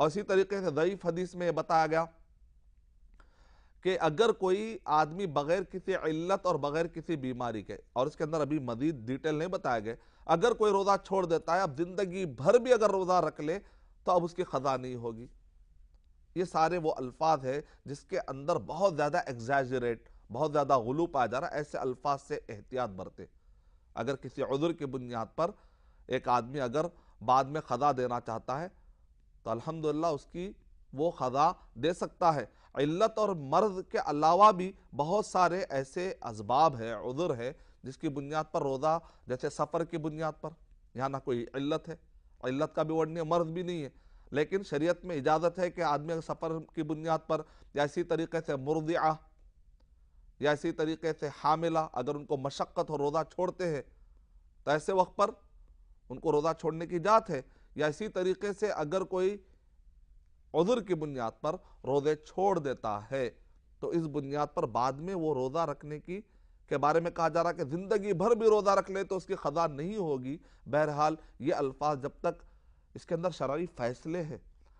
اور اسی طریقے سے ضعیف حدیث میں یہ بتایا گیا کہ اگر کوئی آدمی بغیر کسی علت اور بغیر کسی بیماری کے، اور اس کے اندر ابھی مزید ڈیٹیل نہیں بتایا گئے، اگر کوئی روزہ چھوڑ دیتا ہے، اب زندگی بھر بھی اگر روزہ رکھ لے تو اب اس کی قضا نہیں ہوگی۔ یہ سارے وہ الفاظ ہیں جس کے اندر بہت زیادہ ایگزیجریٹ، بہت زیادہ غلو پایا جا رہا ہے۔ ایسے الفاظ سے احتیاط برتے۔ اگر کسی عذر کی بنیاد پر ایک آدمی اگر بعد میں قضا دینا چاہتا ہے تو الحمدللہ اس کی وہ قضا دے سکتا ہے۔ علت اور مرض کے علاوہ بھی بہت سارے ایسے اسباب ہیں، عذر ہے، جس کی بنیاد پر روزہ، جیسے سفر کی بنیاد پر، یہاں نہ کوئی علت ہے، علت کا بھی ورڈ نہیں ہے، مرض بھی نہیں ہے، لیکن شریعت میں اجازت ہے کہ آدمی اگر سفر کی بنیاد پر، یا اسی طریقے سے مرضعہ، یا اسی طریقے سے حاملہ، اگر ان کو مشقت ہو روزہ چھوڑتے ہیں تو ایسے وقت پر ان کو روزہ چھوڑنے کی اجازت ہے۔ یا اسی طریقے سے اگر کوئی عذر کی بنیاد پر روزے چھوڑ دیتا ہے تو اس بنیاد پر بعد میں وہ روزہ رکھنے کی کے بارے میں کہا جا رہا ہے کہ زندگی بھر بھی روزہ رکھ لے تو اس کی قضا نہیں ہوگی۔ بہرحال یہ الفاظ جب تک اس کے اندر شرعی فیصلے ہیں،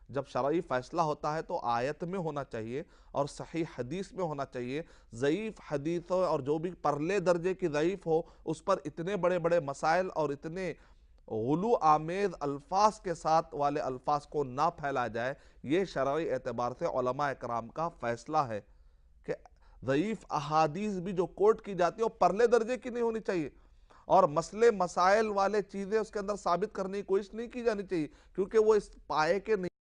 جب شرعی فیصلہ ہوتا ہے تو آیت میں ہونا چاہیے اور صحیح حدیث میں ہونا چاہیے۔ ضعیف حدیث ہو اور جو بھی پرلے درجے کی ضعیف ہو، اس پر اتنے بڑے بڑے مسائل اور اتنے غلو آمیز الفاظ کے ساتھ والے الفاظ کو نہ پھیلایا جائے۔ یہ شرعی اعتبار سے علماء اکرام کا فیصلہ ہے کہ ضعیف احادیث بھی جو کوٹ کی جاتی ہے وہ پرلے درجے کی نہیں ہونی چاہیے، اور مسئلے مسائل والے چیزیں اس کے اندر ثابت کرنے کی کوشش نہیں کی جانی چاہیے، کیونکہ وہ اس پائے کے نہیں